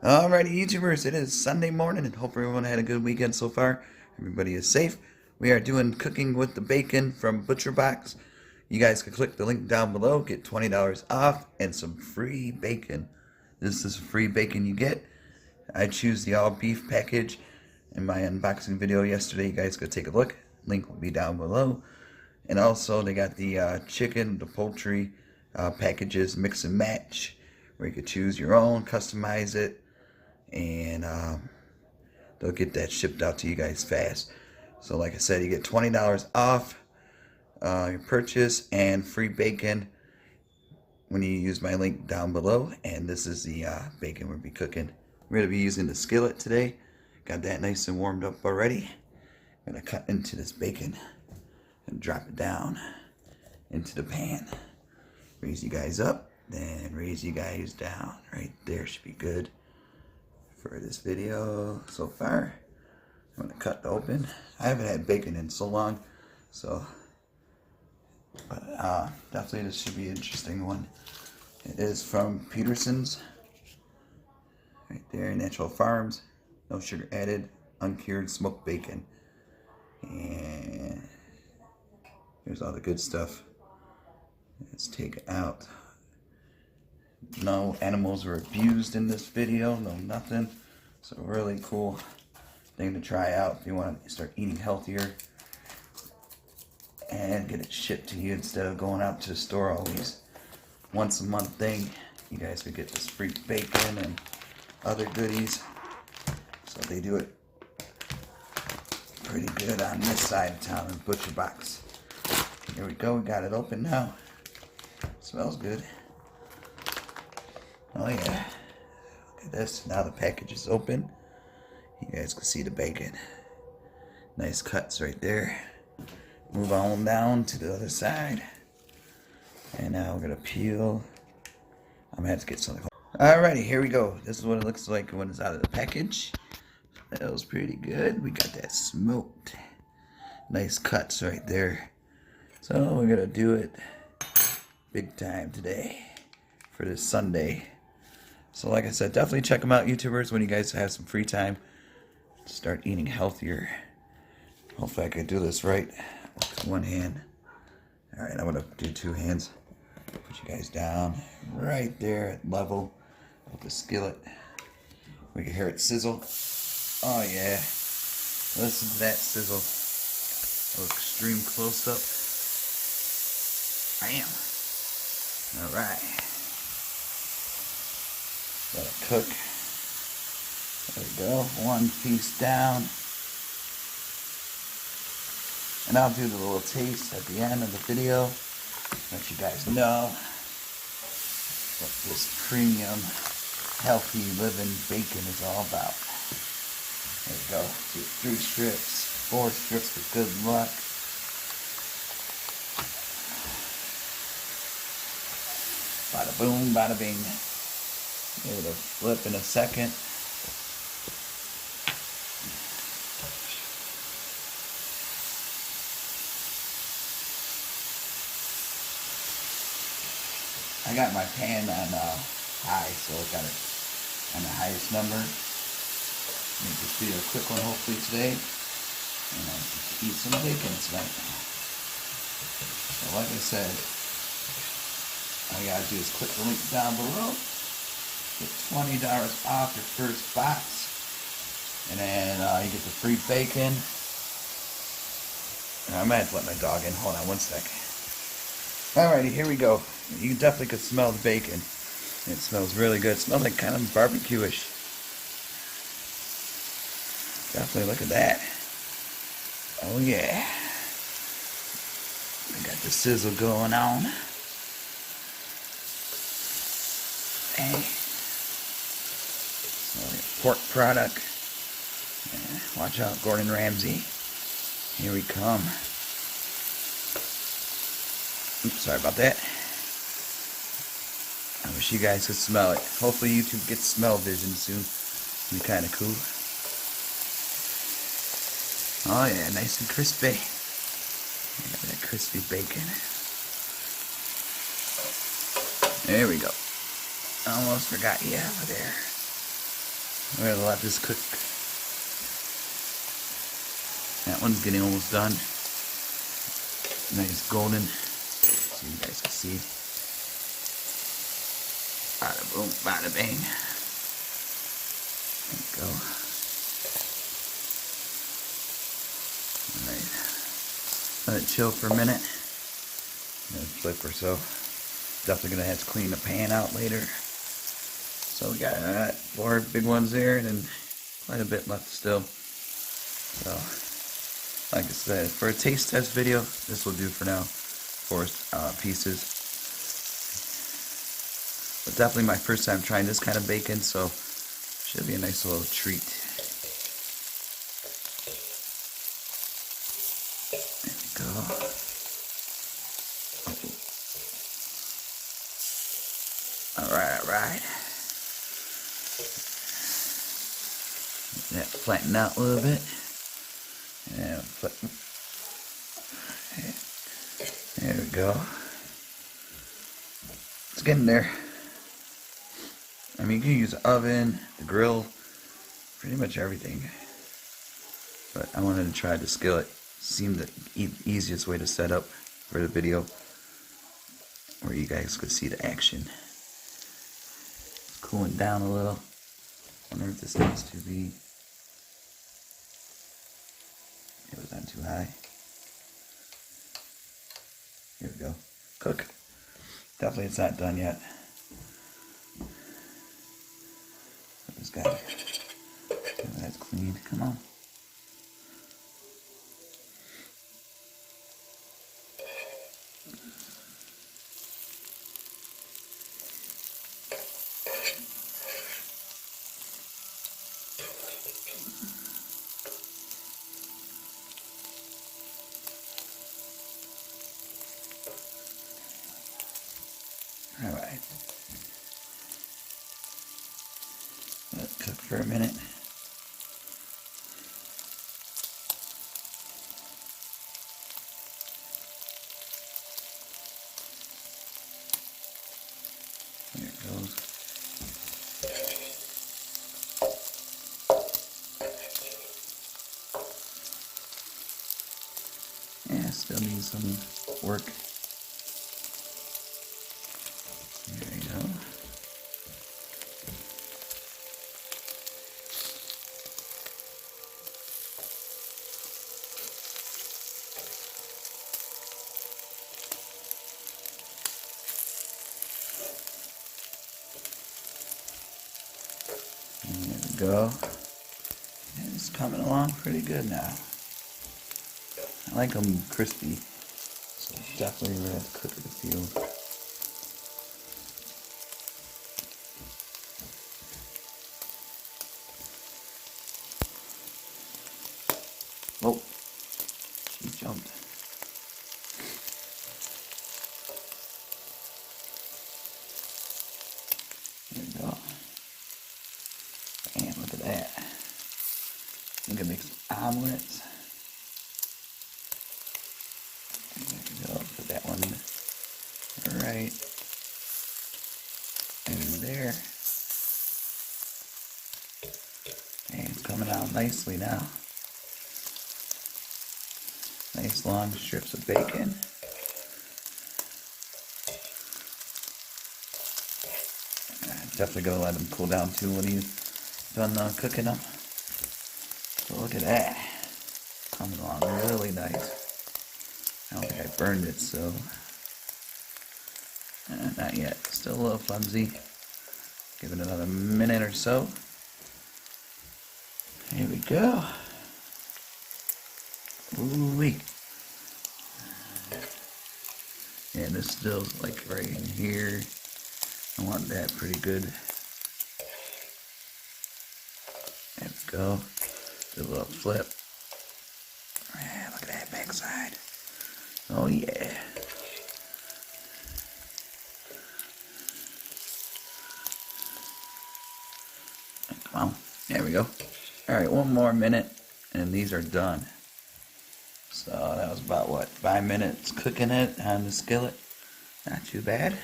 Alrighty, YouTubers, it is Sunday morning and hope everyone had a good weekend so far. Everybody is safe. We are doing cooking with the bacon from Butcher Box. You guys can click the link down below, get $20 off and some free bacon. This is free bacon you get. I choose the all beef package in my unboxing video yesterday. You guys go take a look. Link will be down below. And also they got the chicken, the poultry packages, mix and match, where you could choose your own, customize it, and they'll get that shipped out to you guys fast. So like I said, you get $20 off your purchase and free bacon when you use my link down below. And this is the bacon we'll be cooking. We're going to be using the skillet today. Got that nice and warmed up already. I'm going to cut into this bacon and drop it down into the pan. Raise you guys up, then raise you guys down. Right there should be good for this video so far. I'm going to cut open. I haven't had bacon in so long, so but definitely this should be an interesting one. It is from Peterson's. Right there, Natural Farms. No sugar added, uncured smoked bacon. And here's all the good stuff. Let's take it out. No animals were abused in this video, no nothing. So really cool thing to try out if you want to start eating healthier and get it shipped to you instead of going out to the store always. Once a month thing. You guys could get this free bacon and other goodies. So they do it pretty good on this side of town in Butcher Box. Here we go, we got it open now. Smells good. Oh yeah. Look at this. Now the package is open. You guys can see the bacon. Nice cuts right there. Move on down to the other side. And now we're gonna peel. I'm gonna have to get something. Alrighty, here we go. This is what it looks like when it's out of the package. That was pretty good. We got that smoked. Nice cuts right there. So we're gonna do it big time today for this Sunday. So like I said, definitely check them out, YouTubers, when you guys have some free time. Start eating healthier. Hopefully I can do this right with one hand. Alright, I'm gonna do two hands. Put you guys down right there at level with the skillet. We can hear it sizzle. Oh yeah. Listen to that sizzle. A little extreme close up. Bam. Alright. Let it cook. There we go. One piece down. And I'll do the little taste at the end of the video. Let you guys know what this premium, healthy living bacon is all about. There we go. Do 3 strips, 4 strips for good luck. Bada boom, bada bing. Give it a flip in a second. I got my pan on high, so I got it on the highest number. Make this video a quick one hopefully today. And I can eat some bacon tonight. So like I said, all you gotta do is click the link down below. Get $20 off your first box. And then you get the free bacon. I might have to let my dog in. Hold on one second. Alrighty, here we go. You definitely could smell the bacon. It smells really good. It smells like kind of barbecue-ish. Definitely look at that. Oh yeah. We got the sizzle going on. Hey. Pork product. Yeah, watch out, Gordon Ramsay. Here we come. Oops, sorry about that. I wish you guys could smell it. Hopefully YouTube gets smell vision soon. It'll be kind of cool. Oh yeah, nice and crispy. Got that crispy bacon. There we go. Almost forgot you over there. We're gonna let this cook. That one's getting almost done. Nice golden, so you guys can see. Bada boom, bada bang. There we go. Alright. Let it chill for a minute. And then flip or so. Definitely gonna have to clean the pan out later. So we got 4 big ones there, and then quite a bit left still. So, like I said, for a taste test video, this will do for now. 4 pieces. But definitely my first time trying this kind of bacon, so should be a nice little treat. There we go. Alright, alright. That flatten out a little bit. And there we go. It's getting there. I mean, you can use the oven, the grill, pretty much everything. But I wanted to try the skillet. Seemed the easiest way to set up for the video, where you guys could see the action. It's cooling down a little. I wonder if this needs to be. It was on too high. Here we go. Cook. Definitely it's not done yet. This guy. That's clean. Come on. All right. Let it cook for a minute. There it goes. Yeah, still needs some work. There you go. There we go. And it's coming along pretty good now. I like them crispy, so definitely we're going to cook it a few. Oh, she jumped. There we go. And look at that. I'm gonna make some omelets. There we go. Put that one right in there. And it's coming out nicely now. Nice long strips of bacon. Definitely gonna let them cool down too when he's done cooking them. So look at that, coming along really nice. I don't think I burned it, so not yet. Still a little flimsy. Give it another minute or so. Here we go. Ooh-wee. Yeah, this still's like right in here. I want that pretty good. There we go. Do a little flip. Yeah, look at that backside. Oh yeah. Come on. There we go. Alright, one more minute and these are done. So that was about what, 5 minutes cooking it on the skillet. Not too bad.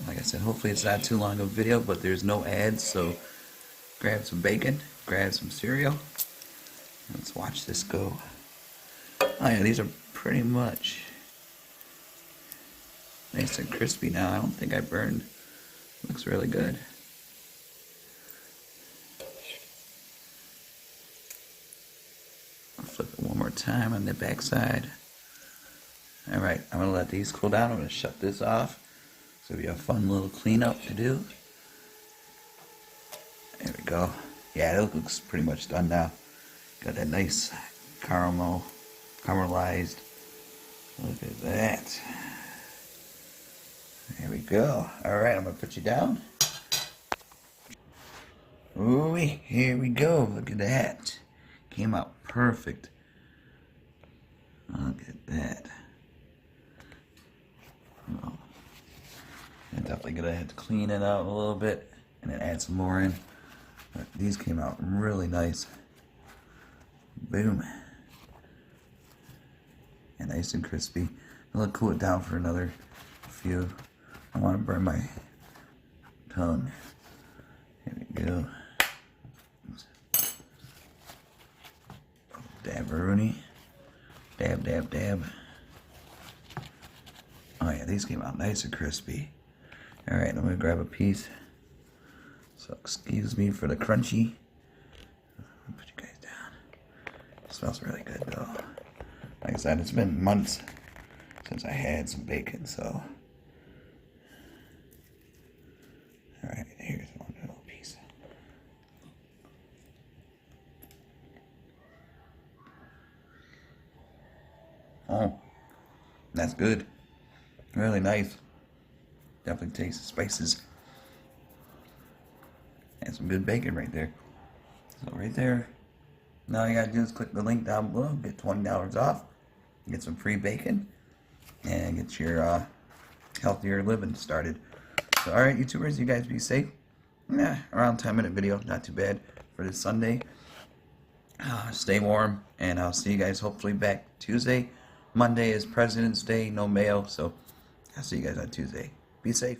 Like I said, hopefully it's not too long of a video, but there's no ads, so grab some bacon, grab some cereal. Let's watch this go. Oh yeah, these are pretty much nice and crispy now. I don't think I burned. Looks really good. I'll flip it one more time on the back side. Alright, I'm going to let these cool down. I'm going to shut this off. So it'll be a fun little cleanup to do. There we go. Yeah, it looks pretty much done now. Got that nice caramelized. Look at that. There we go. Alright, I'm going to put you down. Ooh, here we go. Look at that. Came out perfect. Look at that. Oh. I'm definitely going to have to clean it out a little bit and then add some more in. But these came out really nice. Boom. And nice and crispy. I'm going to cool it down for another few. I want to burn my tongue. Here we go. Dab Rooney. Dab, dab, dab. Oh yeah, these came out nice and crispy. Alright, I'm going to grab a piece. So excuse me for the crunchy. I'll put you guys down. It smells really good though. Like I said, it's been months since I had some bacon, so. Alright, here's one little piece. Oh, that's good. Really nice. Definitely tastes the spices. And some good bacon right there. So right there. Now all you gotta do is click the link down below, get $20 off, get some free bacon, and get your healthier living started. So alright YouTubers, you guys be safe. Yeah, around 10-minute video, not too bad for this Sunday. Stay warm, and I'll see you guys hopefully back Tuesday. Monday is President's Day, no mail, so I'll see you guys on Tuesday. Be safe.